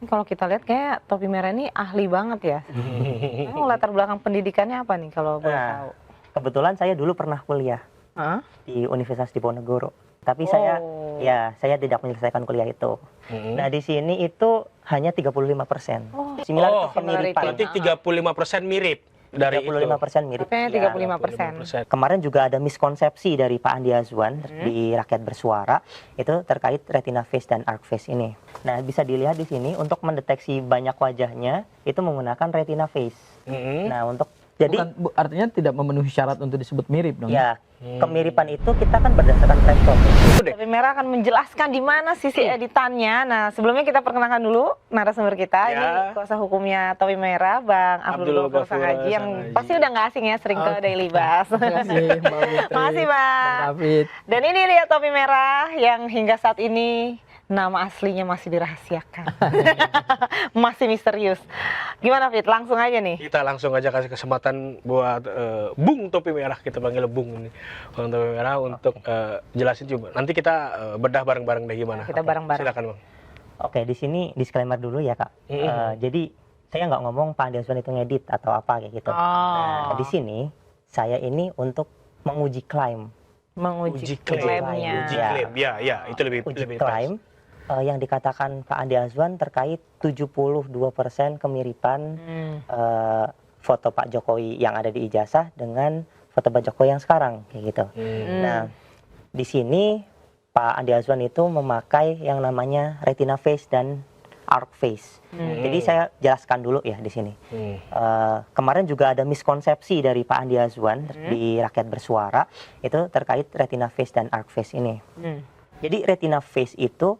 Kalau kita lihat kayak Topi Merah ini ahli banget ya. Emang latar belakang pendidikannya apa nih kalau boleh Nah, tahu? kebetulan saya dulu pernah kuliah Hah? di Universitas Diponegoro. Tapi Oh. saya tidak menyelesaikan kuliah itu. Nah, di sini itu hanya 35%. Similar itu kemiripan. Berarti 35% mirip dari 35% mirip. Tapi Ya. 35%. Kemarin juga ada miskonsepsi dari Pak Andi Azwan di Rakyat Bersuara itu terkait retina face dan arc face ini. Nah, bisa dilihat di sini untuk mendeteksi banyak wajahnya itu menggunakan retina face. Nah, untuk jadi Artinya tidak memenuhi syarat untuk disebut mirip dong. ya, kemiripan itu kita kan berdasarkan threshold. Topi Merah akan menjelaskan di mana sisi editannya. Nah, sebelumnya kita perkenalkan dulu narasumber kita. Ya. Ini kuasa hukumnya Topi Merah, Bang Abdul Ghafur Sahaji, yang pasti udah nggak asing ya, sering ke Daily Buzz. Terima kasih, Mbak Fitri. Makasih, Bang. David. Dan ini dia Topi Merah yang hingga saat ini nama aslinya masih dirahasiakan. Masih misterius. Gimana, Fit? Langsung aja nih. Kita langsung aja kasih kesempatan buat Bung Topi Merah, kita panggil Bung ini, Bung Topi Merah untuk jelasin coba. Nanti kita bedah bareng-bareng deh gimana. Kita bareng-bareng. Silakan, Bang. Oke, di sini disclaimer dulu ya, Kak. Jadi saya nggak ngomong Pak Andi Azwan itu ngedit atau apa kayak gitu. Nah, di sini saya ini untuk menguji klaim. Menguji Uji klaimnya. Ya. klaim, ya, itu lebih Uji pas. klaim yang dikatakan Pak Andi Azwan terkait 72% kemiripan foto Pak Jokowi yang ada di ijazah dengan foto Pak Jokowi yang sekarang kayak gitu. Nah, di sini Pak Andi Azwan itu memakai yang namanya retina face dan arc face. Jadi saya jelaskan dulu ya di sini. Kemarin juga ada miskonsepsi dari Pak Andi Azwan di Rakyat Bersuara itu terkait retina face dan arc face ini. Jadi retina face itu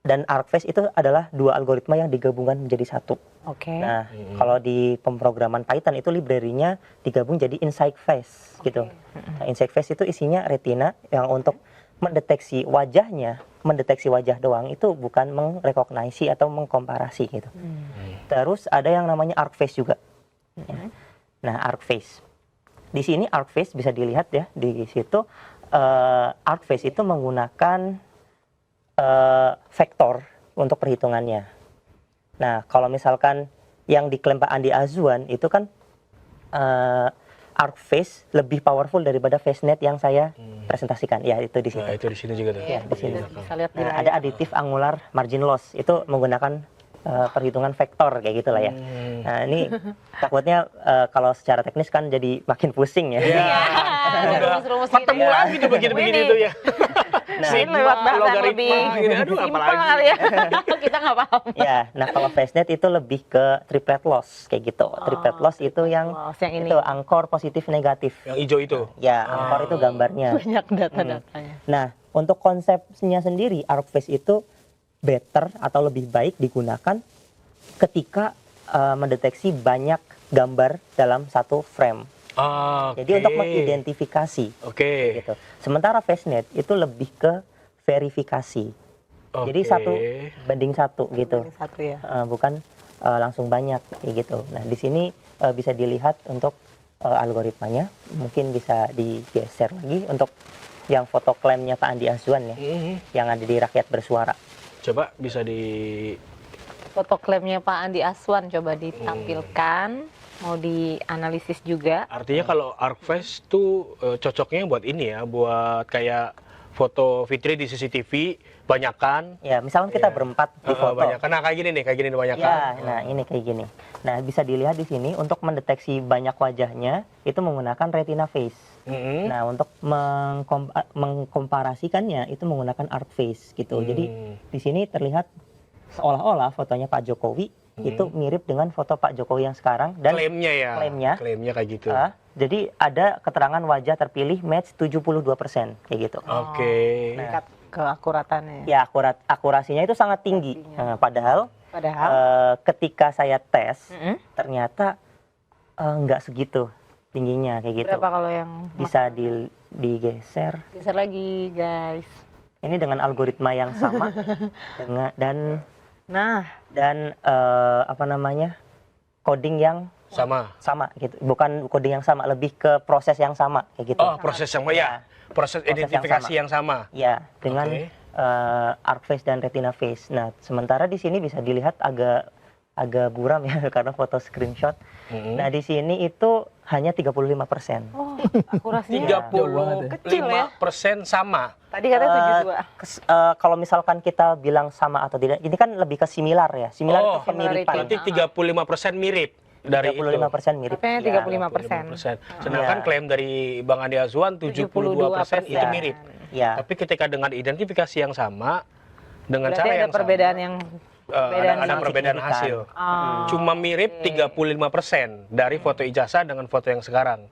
dan arc face itu adalah dua algoritma yang digabungkan menjadi satu. Oke. Nah, kalau di pemrograman Python itu library-nya digabung jadi Insight Face gitu. Nah, Insight Face itu isinya retina yang untuk mendeteksi wajahnya, mendeteksi wajah doang, itu bukan mengrekognisi atau mengkomparasi gitu. Terus ada yang namanya arc face juga. Ya. Nah, arc face. Di sini arc face bisa dilihat ya di situ arc face itu menggunakan vektor untuk perhitungannya. Nah, kalau misalkan yang diklaim Pak Andi Azwan itu kan arc face lebih powerful daripada FaceNet yang saya presentasikan. Ya, itu di situ. Nah, itu di sini juga tuh. Iya, di sini. bisa lihat di Nah, layar. ada additive angular margin loss, itu menggunakan perhitungan vektor kayak gitulah ya. Nah, ini takutnya kalau secara teknis kan jadi makin pusing ya. Ada rumus-rumus gitu Ketemu ya. lagi tuh begini-begini tuh ya. Nah, Ini lewat bahasa yang logaritma, lebih gitu. Aduh, simpel apalagi. kali ya. Kita nggak paham. Ya, nah kalau FaceNet itu lebih ke triplet loss kayak gitu. Triplet loss itu yang loss yang ini. itu angkor positif negatif. Yang hijau itu. Ya, angkor itu gambarnya. Banyak data-datanya. Nah, untuk konsepnya sendiri arc face itu better atau lebih baik digunakan ketika mendeteksi banyak gambar dalam satu frame. Jadi untuk mengidentifikasi gitu. Sementara FaceNet itu lebih ke verifikasi. Jadi 1:1 gitu. Satu ya. Bukan langsung banyak kayak gitu. Nah, di sini bisa dilihat untuk algoritmanya. Mungkin bisa digeser lagi untuk yang foto klaimnya Pak Andi Azwan ya, yang ada di Rakyat Bersuara. Coba bisa di Foto klaimnya Pak Andi Azwan coba ditampilkan. Mau dianalisis juga. artinya kalau arc face tuh cocoknya buat ini ya, buat kayak foto Fitri di CCTV banyakan. Ya, misalkan kita berempat di foto. Banyakan. Nah, kayak gini nih banyakan. Ya, nah ini kayak gini. Nah, bisa dilihat di sini untuk mendeteksi banyak wajahnya itu menggunakan retina face. Nah, untuk mengkomparasikannya itu menggunakan arc face gitu. Jadi di sini terlihat seolah-olah fotonya Pak Jokowi itu mirip dengan foto Pak Jokowi yang sekarang dan Klaimnya ya. Klaimnya kayak gitu. Jadi ada keterangan wajah terpilih match 72% kayak gitu. Oke. Tingkat keakuratannya. Ya, akurasinya itu sangat tinggi. Nah, padahal ketika saya tes ternyata nggak segitu tingginya kayak gitu. Berapa kalau yang Bisa digeser. geser lagi, guys. Ini dengan algoritma yang sama dan coding yang sama gitu. Bukan coding yang sama, lebih ke proses yang sama kayak gitu. Oh, proses yang sama ya. Proses identifikasi yang sama. Ya, dengan ArcFace dan Retina Face. Nah, sementara di sini bisa dilihat agak buram ya karena foto screenshot. Nah, di sini itu hanya 35%. Oh, akurasinya kecil ya. 35% sama. Tadi katanya 72. Kalau misalkan kita bilang sama atau tidak, ini kan lebih ke similar ya. Similar Oh, itu kemiripan. berarti 35% mirip dari 35% mirip. Tapi Ya. 35%. Sedangkan Ya. klaim dari Bang Andi Azwan 72% itu Ya. mirip. Ya. Tapi ketika dengan identifikasi yang sama, dengan Berarti cara ada yang perbedaan sama, yang ada perbedaan signifikan. hasil. Oh, Cuma mirip 35% dari foto ijazah dengan foto yang sekarang.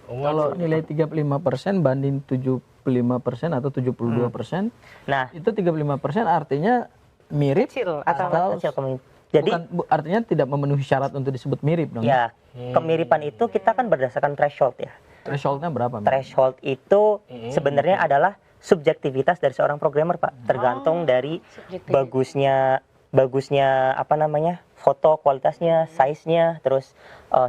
Kalau nilai 35% banding 75% atau 72%, Nah, itu 35% artinya mirip kecil atau atau kecil jadi artinya tidak memenuhi syarat untuk disebut mirip dong. ya kemiripan itu kita kan berdasarkan threshold ya. Thresholdnya berapa? Mbak? Threshold itu sebenarnya adalah subjektivitas dari seorang programmer, Pak. Tergantung dari bagusnya apa namanya foto, kualitasnya, size-nya, terus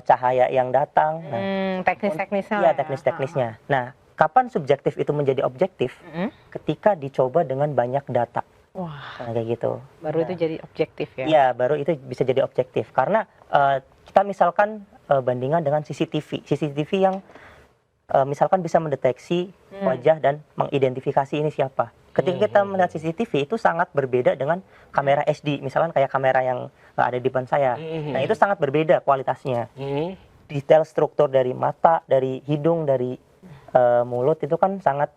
cahaya yang datang. Nah, teknis-teknisnya. iya teknis-teknisnya. Nah, kapan subjektif itu menjadi objektif? Ketika dicoba dengan banyak data. Wah, Nah, kayak gitu. baru itu jadi objektif ya. Iya, baru itu bisa jadi objektif. Karena kita misalkan bandingan dengan CCTV yang misalkan bisa mendeteksi wajah dan mengidentifikasi ini siapa. Ketika kita melihat CCTV itu sangat berbeda dengan kamera HD, misalkan kayak kamera yang ada di depan saya. Nah, itu sangat berbeda kualitasnya. Detail struktur dari mata, dari hidung, dari mulut itu kan sangat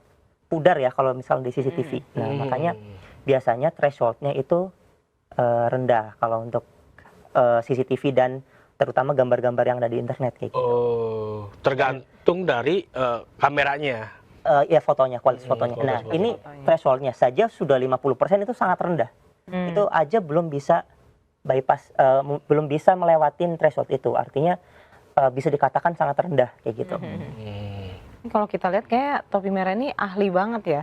pudar ya kalau misalnya di CCTV. Nah, makanya biasanya thresholdnya itu rendah kalau untuk CCTV dan terutama gambar-gambar yang ada di internet kayak gitu. Oh, tergantung dari kameranya. Ya fotonya, kualitas fotonya. Nah, ini thresholdnya saja sudah 50% itu sangat rendah. Itu aja belum bisa bypass, belum bisa melewatin threshold itu. Artinya bisa dikatakan sangat rendah kayak gitu. Kalau kita lihat kayak Topi Merah ini ahli banget ya.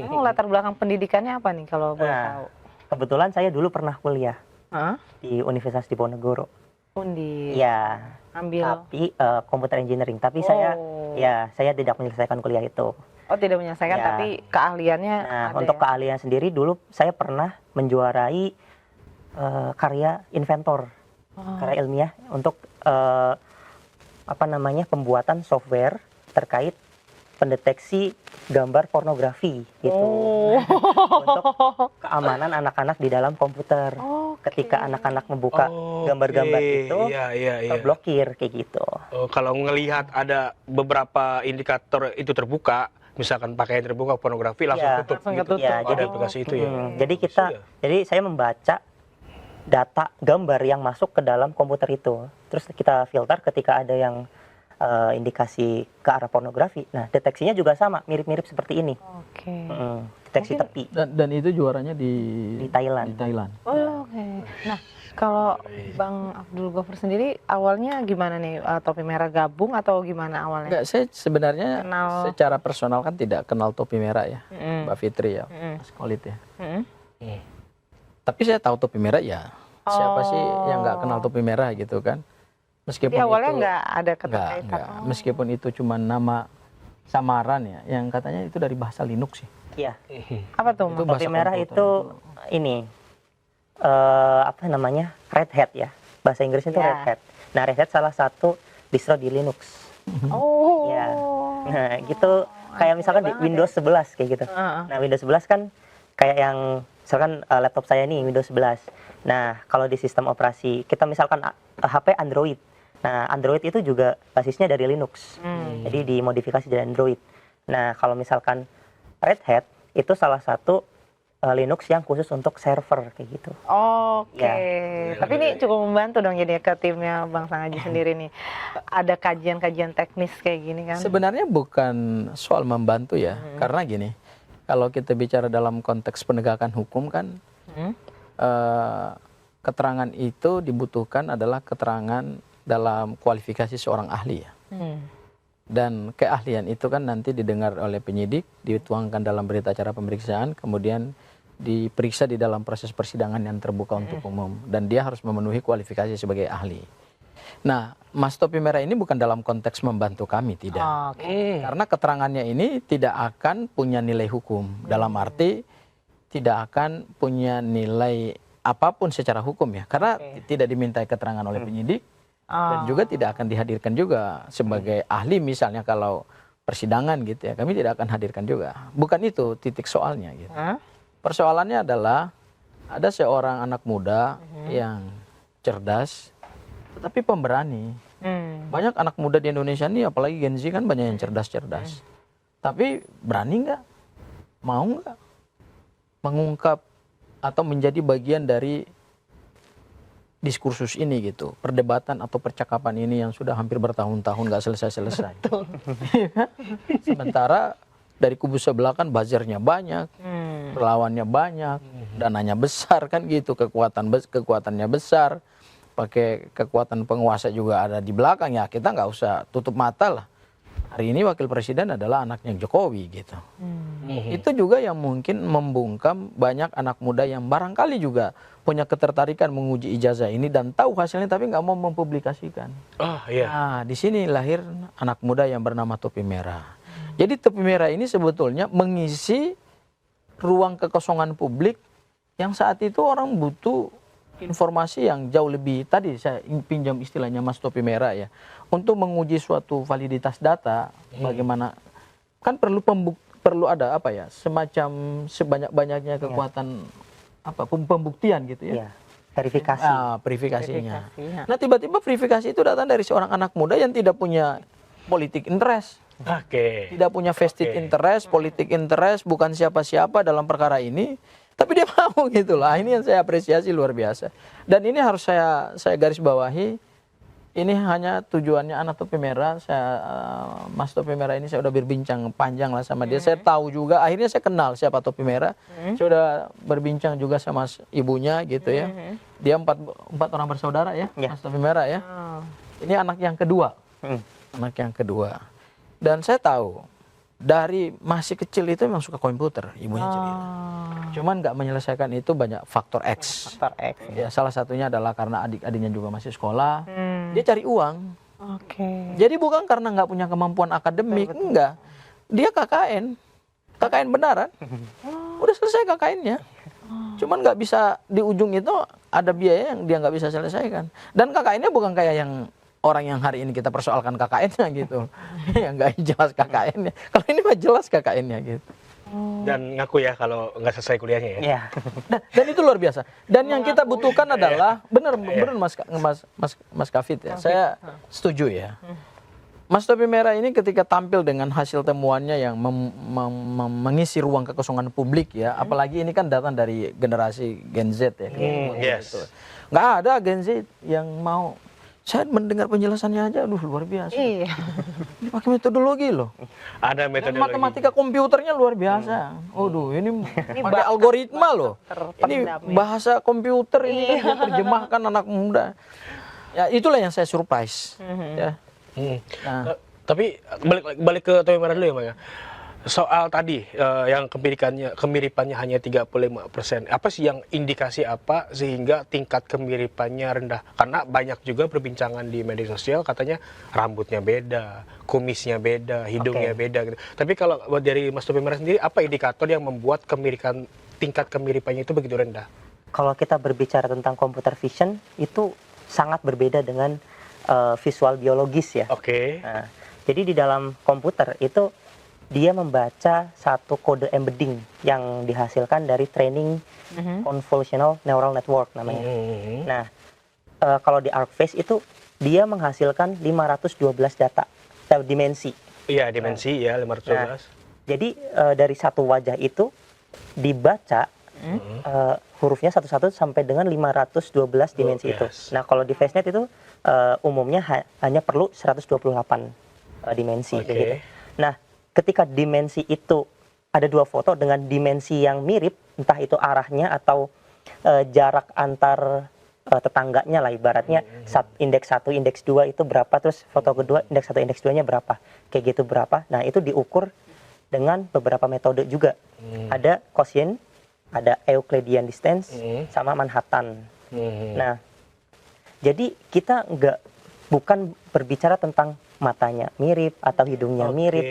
Emang latar belakang pendidikannya apa nih kalau boleh Nah, tahu? kebetulan saya dulu pernah kuliah Hah? di Universitas Diponegoro. Undi. Ya, Ambil. tapi computer engineering. Tapi Oh. saya tidak menyelesaikan kuliah itu. Oh, tidak menyelesaikan Ya. tapi keahliannya Nah, ada untuk ya? keahlian sendiri dulu saya pernah menjuarai karya inventor, karya ilmiah untuk apa namanya pembuatan software terkait pendeteksi gambar pornografi gitu. Oh. Untuk keamanan anak-anak di dalam komputer. Oke. Ketika anak-anak membuka gambar-gambar itu, Iya. terblokir kayak gitu. Oh, kalau ngelihat ada beberapa indikator itu terbuka, misalkan pakaian terbuka pornografi langsung Iya. tutup. Langsung gitu. ketutup. Ya, Ada jadi aplikasi itu ya. Jadi saya membaca data gambar yang masuk ke dalam komputer itu. Terus kita filter ketika ada yang indikasi ke arah pornografi. Nah, deteksinya juga sama, mirip-mirip seperti ini. Oke. Deteksi Mungkin- tepi Dan itu juaranya di Thailand. Di Thailand. Oh, oke. Nah, kalau Bang Abdul Ghaffar sendiri awalnya gimana nih? Topi Merah gabung atau gimana awalnya? Enggak, saya sebenarnya Kenal. secara personal kan tidak kenal Topi Merah ya, Mbak Fitri ya, Mas Khalid ya. Tapi saya tahu Topi Merah ya. Siapa sih yang nggak kenal Topi Merah gitu kan? Meskipun Jadi awalnya itu nggak ada keterkaitan. enggak. Oh. Meskipun itu cuma nama samaran ya, yang katanya itu dari bahasa Linux sih. Iya. Apa tuh? Itu Mas? Topi bahasa merah komputer itu ini apa namanya? Red Hat ya. Bahasa Inggrisnya itu Ya. Red Hat. Nah, Red Hat salah satu distro di Linux. Oh. Ya. Nah, gitu kayak misalkan di banget Windows 11 kayak gitu. Heeh. Nah, Windows 11 kan kayak yang misalkan laptop saya nih Windows 11. Nah, kalau di sistem operasi kita misalkan HP Android. Nah, Android itu juga basisnya dari Linux. Jadi dimodifikasi dari Android. Nah, kalau misalkan Red Hat itu salah satu Linux yang khusus untuk server kayak gitu. Oke, Ya. tapi ini cukup membantu dong jadi ke timnya Bang Sangaji sendiri nih. Ada kajian-kajian teknis kayak gini kan? Sebenarnya bukan soal membantu ya, karena gini, kalau kita bicara dalam konteks penegakan hukum kan, keterangan itu dibutuhkan adalah keterangan dalam kualifikasi seorang ahli ya. Dan keahlian itu kan nanti didengar oleh penyidik, dituangkan dalam berita acara pemeriksaan, kemudian diperiksa di dalam proses persidangan yang terbuka untuk umum. Dan dia harus memenuhi kualifikasi sebagai ahli. Nah, Mas Topi Merah ini bukan dalam konteks membantu kami, tidak. Oke. Karena keterangannya ini tidak akan punya nilai hukum. Dalam arti tidak akan punya nilai apapun secara hukum ya, karena tidak dimintai keterangan oleh penyidik dan juga tidak akan dihadirkan juga sebagai ahli misalnya kalau persidangan gitu ya, kami tidak akan hadirkan juga. Bukan itu titik soalnya gitu. Persoalannya adalah ada seorang anak muda yang cerdas tetapi pemberani. Banyak anak muda di Indonesia ini apalagi Gen Z kan banyak yang cerdas-cerdas. Tapi berani nggak? Mau nggak mengungkap atau menjadi bagian dari diskursus ini gitu, perdebatan atau percakapan ini yang sudah hampir bertahun-tahun nggak selesai-selesai. Sementara dari kubu sebelah kan buzzernya banyak, relawannya banyak, dananya besar kan gitu, kekuatannya besar, pakai kekuatan penguasa juga ada di belakang ya, kita nggak usah tutup mata lah. Hari ini wakil presiden adalah anaknya Jokowi gitu. Itu juga yang mungkin membungkam banyak anak muda yang barangkali juga punya ketertarikan menguji ijazah ini dan tahu hasilnya tapi nggak mau mempublikasikan. Nah, di sini lahir anak muda yang bernama Topi Merah. Jadi Topi Merah ini sebetulnya mengisi ruang kekosongan publik yang saat itu orang butuh informasi yang jauh lebih, tadi saya pinjam istilahnya Mas Topi Merah ya, untuk menguji suatu validitas data, bagaimana kan perlu ada apa ya, semacam sebanyak-banyaknya kekuatan apa pembuktian gitu ya. Verifikasi. Verifikasinya. Nah tiba-tiba verifikasi itu datang dari seorang anak muda yang tidak punya politik interest. Tidak punya vested interest, politik interest, bukan siapa-siapa dalam perkara ini. Tapi dia mau gitu lah. Ini yang saya apresiasi luar biasa. Dan ini harus saya garis bawahi. Ini hanya tujuannya anak Topi Merah. Mas Topi Merah ini saya udah berbincang panjang lah sama dia. Saya tahu juga. Akhirnya saya kenal siapa Topi Merah. Saya udah berbincang juga sama ibunya gitu ya. Dia empat orang bersaudara ya, Mas Topi Merah ya. Ini anak yang kedua. Anak yang kedua. Dan saya tahu dari masih kecil itu memang suka komputer, ibunya cerita. Cuman nggak menyelesaikan itu banyak faktor X. Faktor X. Ya, salah satunya adalah karena adik-adiknya juga masih sekolah. Dia cari uang. Jadi bukan karena nggak punya kemampuan akademik, enggak. Dia KKN. KKN beneran. Udah selesai KKN-nya. Cuman nggak bisa di ujung itu ada biaya yang dia nggak bisa selesaikan. Dan KKN-nya bukan kayak yang orang yang hari ini kita persoalkan KKN-nya gitu. Yang nggak jelas KKN-nya. Kalau ini mah jelas KKN-nya gitu. Dan ngaku ya kalau nggak selesai kuliahnya ya. Dan itu luar biasa. Dan yang kita butuhkan adalah benar Mas Kafid ya. Saya setuju ya. Mas Topi Merah ini ketika tampil dengan hasil temuannya yang mengisi ruang kekosongan publik ya, apalagi ini kan datang dari generasi Gen Z ya. Nggak ada Gen Z yang mau. Saya mendengar penjelasannya aja, aduh luar biasa. Ini pakai metodologi loh. Ada metodologi. Matematika komputernya luar biasa. Aduh, ini pakai algoritma loh. Ini bahasa komputer ini kan diterjemahkan anak muda. Ya itulah yang saya surprise. Ya. Nah. Tapi balik ke Topi Merah dulu ya, Bang ya. Soal tadi yang kemiripannya hanya 35%. Apa sih yang indikasi apa sehingga tingkat kemiripannya rendah? Karena banyak juga perbincangan di media sosial katanya rambutnya beda, kumisnya beda, hidungnya beda gitu. Tapi kalau dari Mas Topi Merah sendiri, apa indikator yang membuat tingkat kemiripannya itu begitu rendah? Kalau kita berbicara tentang computer vision, itu sangat berbeda dengan visual biologis ya. Nah, jadi di dalam komputer itu dia membaca satu kode embedding yang dihasilkan dari training convolutional neural network namanya. Nah, kalau di ArcFace itu dia menghasilkan 512 dimensi. Iya, dimensi ya 512. Nah, jadi dari satu wajah itu dibaca hurufnya satu-satu sampai dengan 512 dimensi itu. Nah, kalau di FaceNet itu umumnya hanya perlu 128 dimensi gitu. Nah, ketika dimensi itu ada dua foto dengan dimensi yang mirip, entah itu arahnya atau jarak antar tetangganya lah ibaratnya, indeks 1, indeks 2 itu berapa, terus foto kedua indeks 1, indeks 2-nya berapa, kayak gitu berapa. Nah itu diukur dengan beberapa metode juga. Ada Gaussian, ada Euclidean distance, sama Manhattan. Nah, jadi kita bukan berbicara tentang matanya mirip atau hidungnya mirip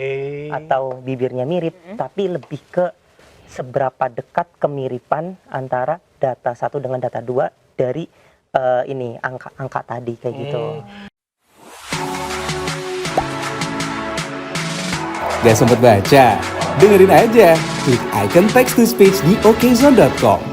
atau bibirnya mirip, tapi lebih ke seberapa dekat kemiripan antara data satu dengan data dua dari ini angka tadi kayak gitu. Gak sempet baca? Dengerin aja, klik icon text to speech di okezone.com.